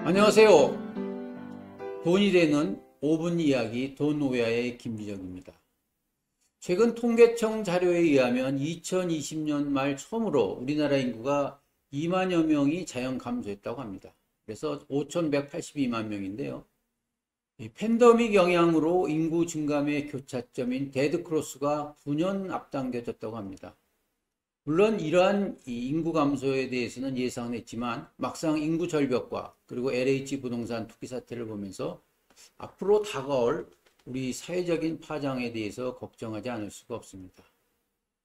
안녕하세요. 돈이 되는 5분 이야기 돈오야의 김비정입니다. 최근 통계청 자료에 의하면 2020년 말 처음으로 우리나라 인구가 2만여 명이 자연 감소했다고 합니다. 그래서 5,182만 명인데요. 이 팬데믹 영향으로 인구 증감의 교차점인 데드크로스가 9년 앞당겨졌다고 합니다. 물론 이러한 인구 감소에 대해서는 예상은 했지만 막상 인구 절벽과 그리고 LH 부동산 투기 사태를 보면서 앞으로 다가올 우리 사회적인 파장에 대해서 걱정하지 않을 수가 없습니다.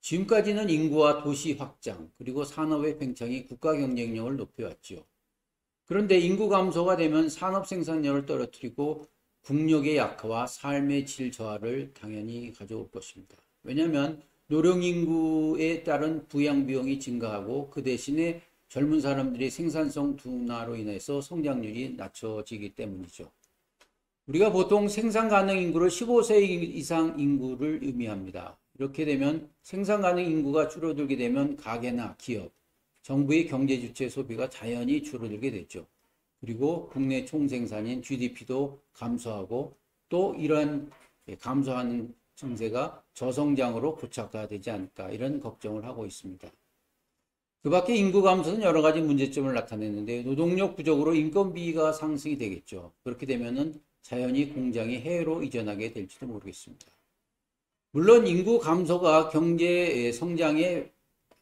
지금까지는 인구와 도시 확장 그리고 산업의 팽창이 국가 경쟁력을 높여왔죠. 그런데 인구 감소가 되면 산업 생산력을 떨어뜨리고 국력의 약화와 삶의 질 저하를 당연히 가져올 것입니다. 왜냐하면 노령인구에 따른 부양비용이 증가하고 그 대신에 젊은 사람들이 생산성 둔화로 인해서 성장률이 낮춰지기 때문이죠. 우리가 보통 생산 가능 인구를 15세 이상 인구를 의미합니다. 이렇게 되면 생산 가능 인구가 줄어들게 되면 가계나 기업, 정부의 경제 주체 소비가 자연히 줄어들게 되죠. 그리고 국내 총생산인 GDP도 감소하고 또 이러한 감소하는 증세가 저성장으로 고착화되지 않을까 이런 걱정을 하고 있습니다. 그 밖에 인구 감소는 여러 가지 문제점을 나타내는데 노동력 부족으로 인건비가 상승이 되겠죠. 그렇게 되면은 자연히 공장이 해외로 이전하게 될지도 모르겠습니다. 물론 인구 감소가 경제 성장의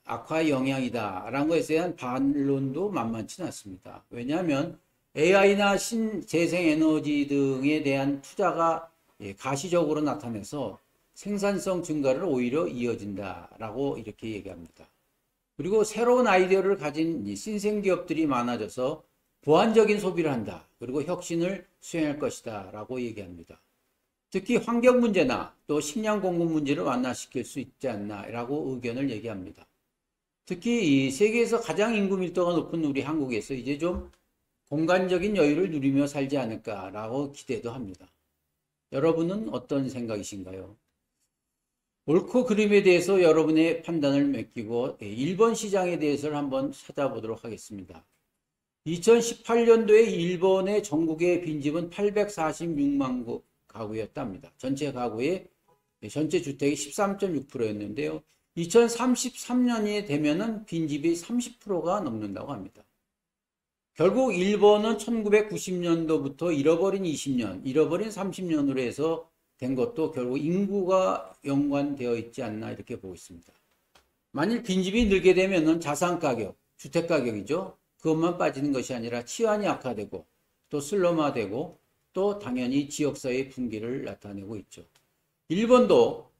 악화 영향이다라는 것에 대한 반론도 만만치는 않습니다. 왜냐하면 AI나 신재생에너지 등에 대한 투자가 가시적으로 나타내서 생산성 증가를 오히려 이어진다라고 이렇게 얘기합니다. 그리고 새로운 아이디어를 가진 신생기업들이 많아져서 보완적인 소비를 한다. 그리고 혁신을 수행할 것이다 라고 얘기합니다. 특히 환경 문제나 또 식량 공급 문제를 완화시킬 수 있지 않나 라고 의견을 얘기합니다. 특히 이 세계에서 가장 인구 밀도가 높은 우리 한국에서 이제 좀 공간적인 여유를 누리며 살지 않을까라고 기대도 합니다. 여러분은 어떤 생각이신가요? 옳고 그름에 대해서 여러분의 판단을 맡기고 일본 시장에 대해서를 한번 찾아보도록 하겠습니다. 2018년도에 일본의 전국의 빈집은 846만 가구였답니다. 전체 가구의 전체 주택이 13.6%였는데요. 2033년이 되면은 빈집이 30%가 넘는다고 합니다. 결국 일본은 1990년도부터 잃어버린 20년, 잃어버린 30년으로 해서 된 것도 결국 인구가 연관되어 있지 않나 이렇게 보고 있습니다. 만일 빈집이 늘게 되면은 자산 가격, 주택 가격이죠. 그것만 빠지는 것이 아니라 치안이 악화되고 또 슬럼화되고 또 당연히 지역사회 분기를 나타내고 있죠. 일본도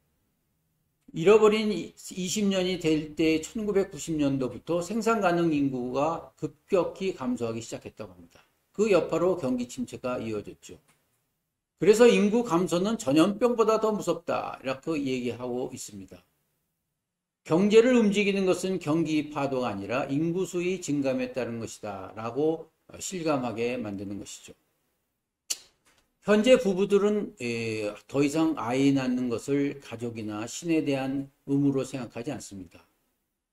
잃어버린 20년이 될 때 1990년도부터 생산 가능 인구가 급격히 감소하기 시작했다고 합니다. 그 여파로 경기 침체가 이어졌죠. 그래서 인구 감소는 전염병보다 더 무섭다 이렇게 얘기하고 있습니다. 경제를 움직이는 것은 경기 파도가 아니라 인구수의 증감에 따른 것이다 라고 실감하게 만드는 것이죠. 현재 부부들은 더 이상 아이 낳는 것을 가족이나 신에 대한 의무로 생각하지 않습니다.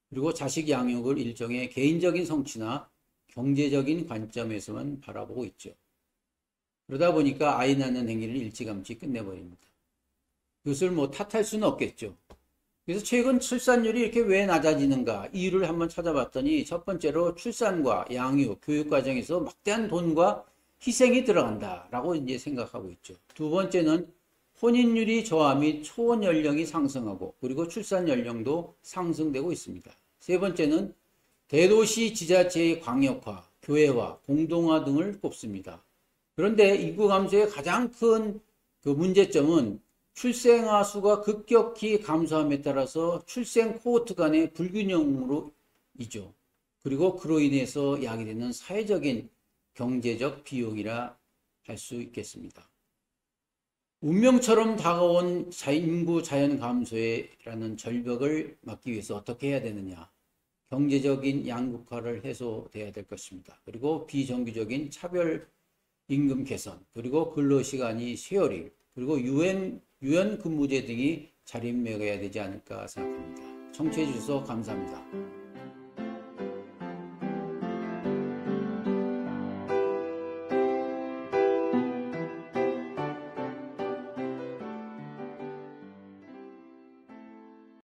그리고 자식 양육을 일종의 개인적인 성취나 경제적인 관점에서만 바라보고 있죠. 그러다 보니까 아이 낳는 행위를 일찌감치 끝내버립니다. 그것을 탓할 수는 없겠죠. 그래서 최근 출산율이 이렇게 왜 낮아지는가 이유를 한번 찾아봤더니 첫 번째로 출산과 양육, 교육 과정에서 막대한 돈과 희생이 들어간다라고 이제 생각하고 있죠. 두 번째는 혼인율이 저하 및 초혼 연령이 상승하고 그리고 출산 연령도 상승되고 있습니다. 세 번째는 대도시 지자체의 광역화, 교회화, 공동화 등을 꼽습니다. 그런데 인구 감소의 가장 큰 그 문제점은 출생아 수가 급격히 감소함에 따라서 출생 코호트 간의 불균형으로 이죠. 그리고 그로 인해서 야기되는 사회적인 경제적 비용이라 할 수 있겠습니다. 운명처럼 다가온 인구 자연 감소라는 절벽을 막기 위해서 어떻게 해야 되느냐. 경제적인 양극화를 해소돼야 될 것입니다. 그리고 비정규적인 차별 임금 개선, 그리고 근로시간이 쉐어링, 그리고 유연 근무제 등이 자리매겨야 되지 않을까 생각합니다. 청취해 주셔서 감사합니다.